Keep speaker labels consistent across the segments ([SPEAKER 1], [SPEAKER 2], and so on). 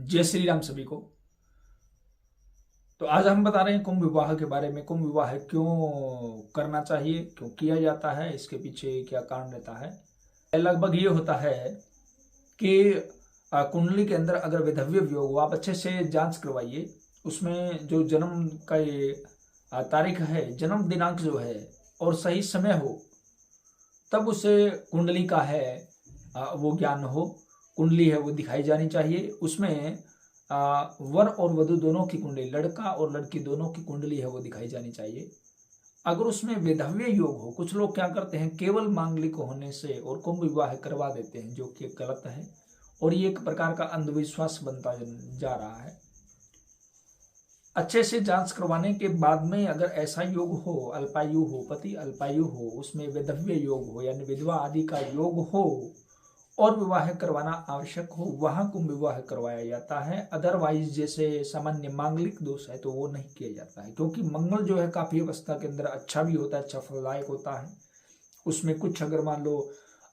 [SPEAKER 1] जय श्री राम सभी को। तो आज हम बता रहे हैं कुंभ विवाह के बारे में। कुंभ विवाह क्यों करना चाहिए, क्यों किया जाता है, इसके पीछे क्या कारण रहता है। लगभग ये होता है कि कुंडली के अंदर अगर वैधव्य योग हो, आप अच्छे से जांच करवाइए। उसमें जो जन्म का ये तारीख है, जन्म दिनांक जो है और सही समय हो, तब उसे कुंडली का है वो ज्ञान हो, कुंडली है वो दिखाई जानी चाहिए। उसमें वर और वधु दोनों की कुंडली, लड़का और लड़की दोनों की कुंडली है वो दिखाई जानी चाहिए। अगर उसमें वैधव्य योग हो, कुछ लोग क्या करते हैं केवल मांगलिक होने से और कुंभ विवाह करवा देते हैं, जो कि गलत है और ये एक प्रकार का अंधविश्वास बनता जा रहा है। अच्छे से जांच करवाने के बाद में अगर ऐसा योग हो, अल्पायु हो, पति अल्पायु हो, उसमें वैधव्य योग हो यानी विधवा आदि का योग हो और विवाह करवाना आवश्यक हो, वहां कुंभ विवाह करवाया जाता है। अदरवाइज जैसे सामान्य मांगलिक दोष है तो वो नहीं किया जाता है, क्योंकि मंगल जो है काफी अवस्था के अंदर अच्छा भी होता है, अच्छा फलदायक होता है। उसमें कुछ अगर मान लो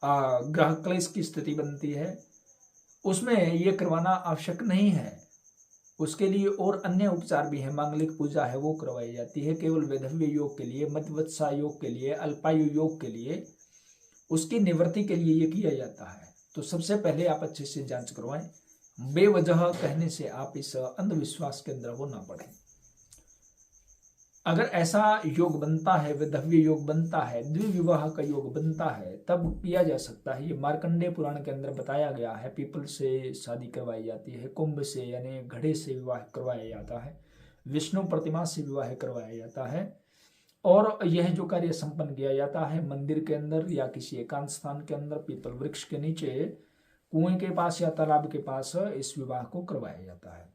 [SPEAKER 1] ग्रह क्लेश की स्थिति बनती है, उसमें ये करवाना आवश्यक नहीं है। उसके लिए और अन्य उपचार भी है, मांगलिक पूजा है वो करवाई जाती है। केवल वैधव्य योग के लिए, मध्यवत्सा योग के लिए, अल्पायु योग के लिए, उसकी निवृत्ति के लिए ये किया जाता है। तो सबसे पहले आप अच्छे से जांच करवाएं, बेवजह कहने से आप इस अंधविश्वास के अंदर वो ना पड़े। अगर ऐसा योग बनता है, वैधव्य योग बनता है, द्विविवाह का योग बनता है, तब किया जा सकता है। ये मार्कंडेय पुराण के अंदर बताया गया है। पीपल से शादी करवाई जाती है, कुंभ से यानी घड़े से विवाह करवाया जाता है, विष्णु प्रतिमा से विवाह करवाया जाता है और यह जो कार्य संपन्न किया जाता है मंदिर के अंदर या किसी एकांत स्थान के अंदर, पीपल वृक्ष के नीचे, कुएं के पास या तालाब के पास इस विवाह को करवाया जाता है।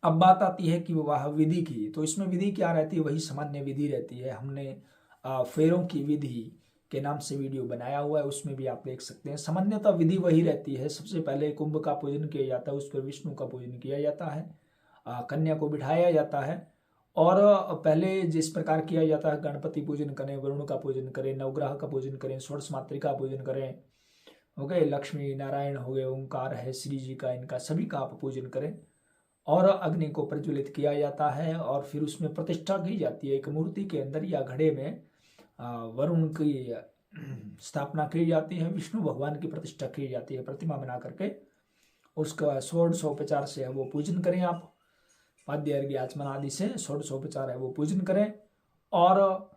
[SPEAKER 1] अब बात आती है कि विवाह विधि की। तो इसमें विधि क्या रहती है, वही सामान्य विधि रहती है। हमने फेरों की विधि के नाम से वीडियो बनाया हुआ है, उसमें भी आप देख सकते हैं। सामान्यतः विधि वही रहती है। सबसे पहले कुंभ का पूजन किया जाता है, उस पर विष्णु का पूजन किया जाता है, कन्या को बिठाया जाता है और पहले जिस प्रकार किया जाता है, गणपति पूजन करें, वरुण का पूजन करें, नवग्रह का पूजन करें, षोडश मातृका पूजन करें, हो गए लक्ष्मी नारायण हो गए, ओंकार है श्री जी का, इनका सभी का आप पूजन करें और अग्नि को प्रज्वलित किया जाता है और फिर उसमें प्रतिष्ठा की जाती है। एक मूर्ति के अंदर या घड़े में वरुण की स्थापना की जाती है, विष्णु भगवान की प्रतिष्ठा की जाती है प्रतिमा बना करके। उसका षोडशोपचार से है वो पूजन करें आप, पाद्य अर्घ्य आचमन आदि से षोडशोपचार है वो पूजन करें। और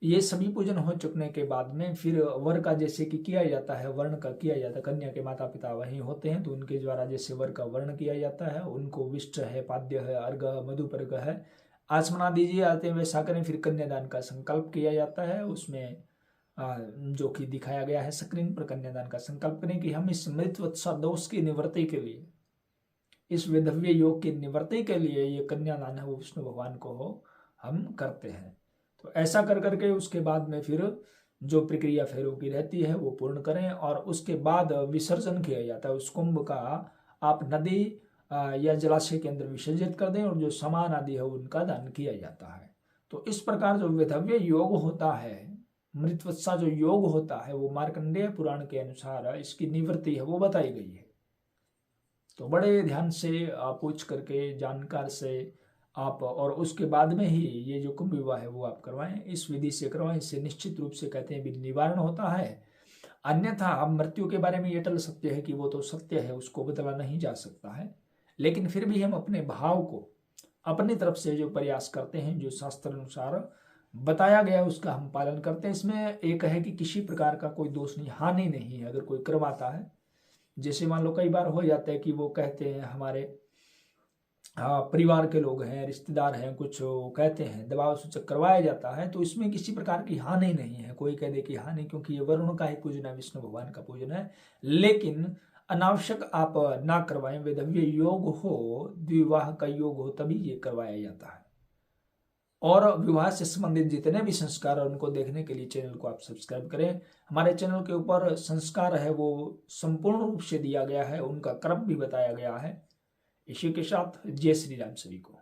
[SPEAKER 1] ये सभी पूजन हो चुकने के बाद में फिर वर का जैसे कि किया जाता है, वर्ण का किया जाता है। कन्या के माता पिता वहीं होते हैं तो उनके द्वारा जैसे वर का वर्ण किया जाता है, उनको विष्ट है, पाद्य है, अर्घ मधुपर्घ है, आचमना दीजिए आते हैं वैसा करें। फिर कन्यादान का संकल्प किया जाता है, उसमें जो कि दिखाया गया है स्क्रीन पर। कन्यादान का संकल्प करें कि हम इस मृतवत्सा दोष की निवृत्ति के लिए, इस वैधव्य योग की निवृत्ति के लिए ये कन्यादान है वो विष्णु भगवान को हो हम करते हैं। तो ऐसा कर करके उसके बाद में फिर जो प्रक्रिया फेरों की रहती है वो पूर्ण करें और उसके बाद विसर्जन किया जाता है। उस कुंभ का आप नदी या जलाशय के अंदर विसर्जित कर दें और जो सामान आदि है उनका दान किया जाता है। तो इस प्रकार जो वैधव्य योग होता है, मृतवत्सा जो योग होता है, वो मार्कंडेय पुराण के अनुसार इसकी निवृत्ति है वो बताई गई है। तो बड़े ध्यान से पूछ करके जानकार से आप और उसके बाद में ही ये जो कुंभ विवाह है वो आप करवाएं, इस विधि से करवाएं। इससे निश्चित रूप से कहते हैं भी निवारण होता है। अन्यथा हम मृत्यु के बारे में ये टल सत्य है कि वो तो सत्य है, उसको बदला नहीं जा सकता है, लेकिन फिर भी हम अपने भाव को अपनी तरफ से जो प्रयास करते हैं, जो शास्त्र अनुसार बताया गया उसका हम पालन करते हैं। इसमें एक है कि किसी प्रकार का कोई दोष नहीं, हानि नहीं है अगर कोई करवाता है। जैसे मान लो कई बार हो जाता है कि वो कहते हैं हमारे परिवार के लोग हैं, रिश्तेदार हैं, कुछ कहते हैं, दबाव सूचक करवाया जाता है, तो इसमें किसी प्रकार की हानि नहीं है। कोई कह दे कि हानि, क्योंकि ये वरुण का ही पूजन है, विष्णु भगवान का पूजन है। लेकिन अनावश्यक आप ना करवाएं। वैधव्य योग हो, द्विवाह का योग हो, तभी ये करवाया जाता है। और विवाह से संबंधित जितने भी संस्कार है उनको देखने के लिए चैनल को आप सब्सक्राइब करें। हमारे चैनल के ऊपर संस्कार है वो संपूर्ण रूप से दिया गया है, उनका क्रम भी बताया गया है। इसी के साथ जय श्री राम सभी को।